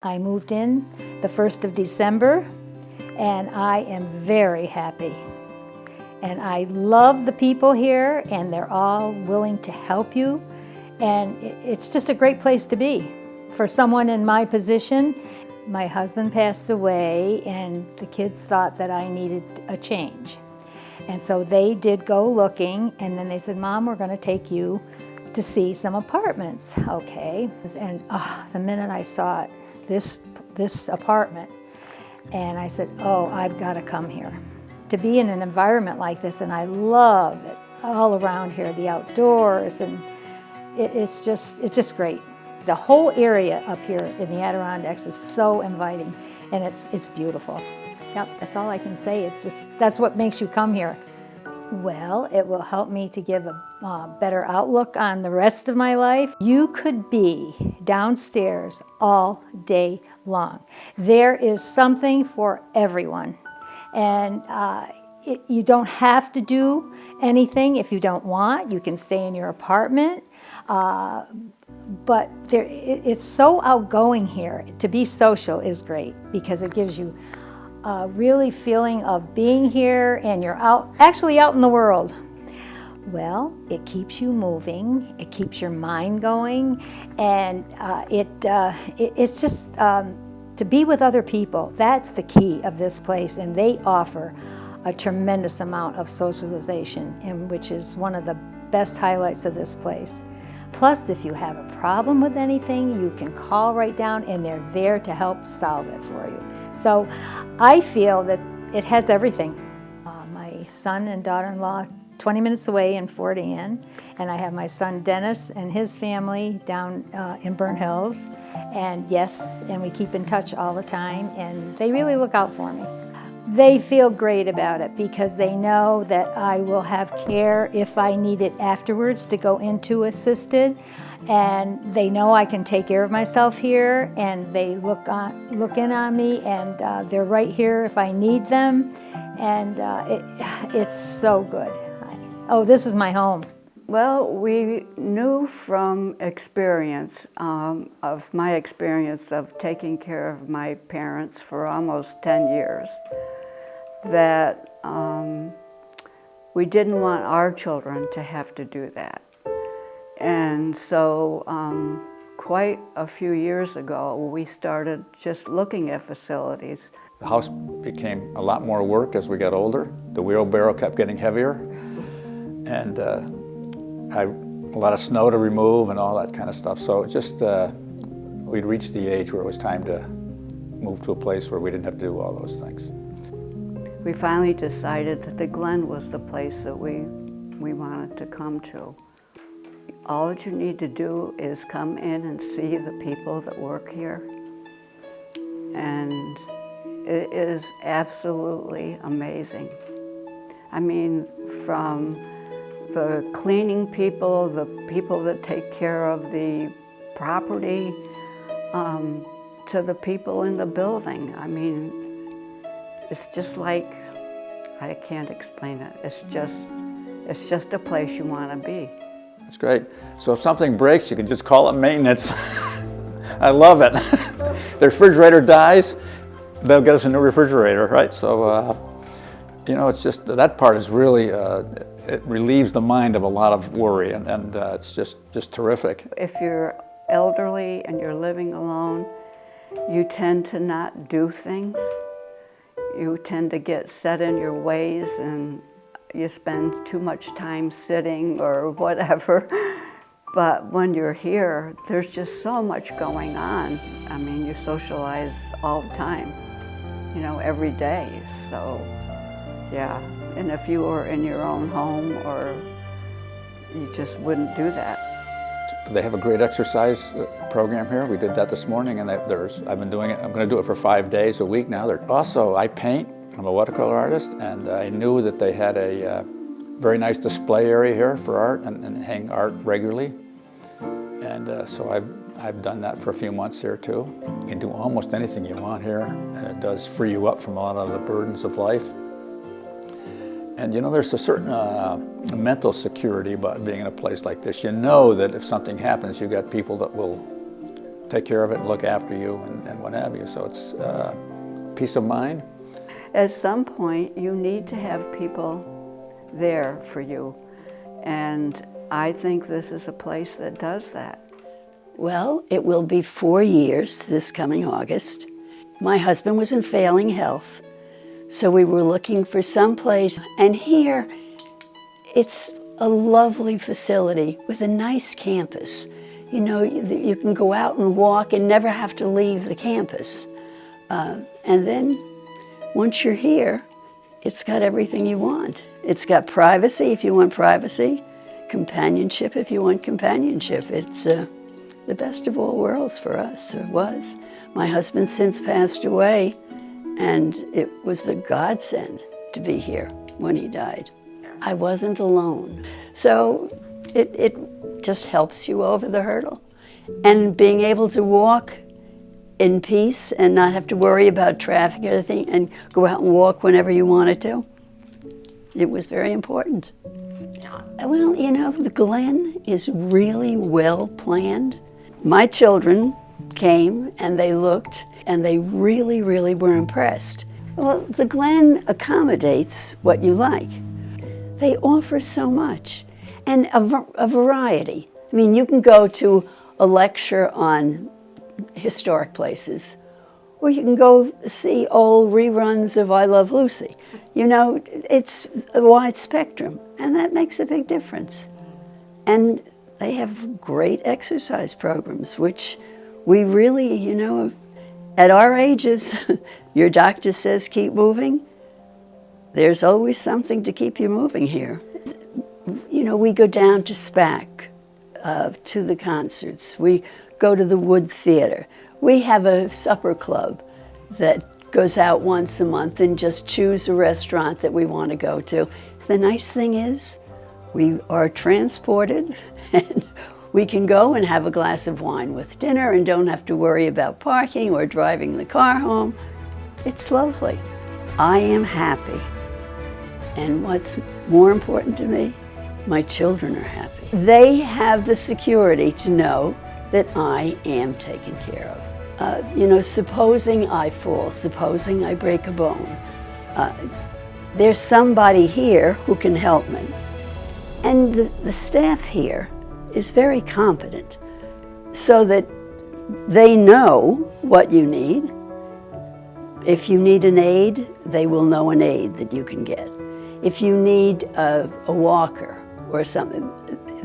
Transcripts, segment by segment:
I moved in the 1st of December, and I am very happy. And I love the people here, and they're all willing to help you. And it's just a great place to be. For someone in my position, my husband passed away, and the kids thought that I needed a change. And so they did go looking, and then they said, Mom, we're going to take you to see some apartments. Okay. And the minute I saw it, this apartment, and I said, oh, I've got to come here. To be in an environment like this, and I love it all around here, the outdoors, and it's just great. The whole area up here in the Adirondacks is so inviting, and it's beautiful. Yep, that's all I can say. That's what makes you come here. Well, it will help me to give a better outlook on the rest of my life. You could be downstairs all day long. There is something for everyone. And you don't have to do anything if you don't want. You can stay in your apartment. But it's so outgoing here. To be social is great because it gives you a really feeling of being here and you're actually out in the world. Well, it keeps you moving, it keeps your mind going, and it's just to be with other people. That's the key of this place, and they offer a tremendous amount of socialization, and which is one of the best highlights of this place. Plus, if you have a problem with anything, you can call right down, and they're there to help solve it for you. So I feel that it has everything. My son and daughter-in-law 20 minutes away in Fort Ann, and I have my son Dennis and his family down in Burnt Hills, and yes, and we keep in touch all the time, and they really look out for me. They feel great about it because they know that I will have care if I need it afterwards to go into assisted, and they know I can take care of myself here, and they look in on me, and they're right here if I need them, and it's so good. Oh, this is my home. Well, we knew from experience, of my experience of taking care of my parents for almost 10 years, that we didn't want our children to have to do that. And so quite a few years ago, we started just looking at facilities. The house became a lot more work as we got older. The wheelbarrow kept getting heavier, and a lot of snow to remove and all that kind of stuff. So it just, we'd reached the age where it was time to move to a place where we didn't have to do all those things. We finally decided that the Glen was the place that we wanted to come to. All that you need to do is come in and see the people that work here. And it is absolutely amazing. I mean, from the cleaning people, the people that take care of the property, to the people in the building. I mean, it's just like, I can't explain it. It's just a place you want to be. It's great. So if something breaks, you can just call it maintenance. I love it. The refrigerator dies, they'll get us a new refrigerator, right? So, you know, it's just, that part is really, it relieves the mind of a lot of worry, and it's just terrific. If you're elderly and you're living alone, you tend to not do things. You tend to get set in your ways, and you spend too much time sitting or whatever. But when you're here, there's just so much going on. I mean, you socialize all the time, you know, every day. So, yeah. And if you were in your own home, or you just wouldn't do that. They have a great exercise program here. We did that this morning, and I've been doing it. I'm going to do it for 5 days a week now. Also, I paint. I'm a watercolor artist, and I knew that they had a very nice display area here for art and hang art regularly. And so I've done that for a few months here too. You can do almost anything you want here, and it does free you up from a lot of the burdens of life. And you know, there's a certain mental security about being in a place like this. You know that if something happens, you got people that will take care of it and look after you and what have you. So it's peace of mind. At some point, you need to have people there for you. And I think this is a place that does that. Well, it will be 4 years this coming August. My husband was in failing health, so we were looking for some place. And here, it's a lovely facility with a nice campus. You know, you can go out and walk and never have to leave the campus. And then, once you're here, it's got everything you want. It's got privacy if you want privacy, companionship if you want companionship. It's the best of all worlds for us, or was. My husband since passed away, and it was a godsend to be here when he died. I wasn't alone. So it just helps you over the hurdle. And being able to walk in peace and not have to worry about traffic or anything, and go out and walk whenever you wanted to, it was very important. Well, you know, the Glen is really well planned. My children came and they looked and they really, really were impressed. Well, the Glen accommodates what you like. They offer so much, and a variety. I mean, you can go to a lecture on historic places, or you can go see old reruns of I Love Lucy. You know, it's a wide spectrum, and that makes a big difference. And they have great exercise programs, which we really, you know, at our ages, your doctor says keep moving. There's always something to keep you moving here. You know, we go down to SPAC, to the concerts. We go to the Wood Theater. We have a supper club that goes out once a month and just choose a restaurant that we want to go to. The nice thing is we are transported and we can go and have a glass of wine with dinner and don't have to worry about parking or driving the car home. It's lovely. I am happy. And what's more important to me, my children are happy. They have the security to know that I am taken care of. You know, supposing I fall, supposing I break a bone, there's somebody here who can help me. And the staff here is very competent, so that they know what you need. If you need an aid, they will know an aid that you can get. If you need a walker or something,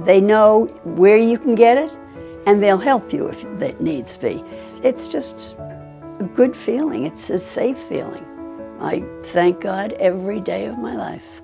they know where you can get it, and they'll help you if that needs be. It's just a good feeling. It's a safe feeling. I thank God every day of my life.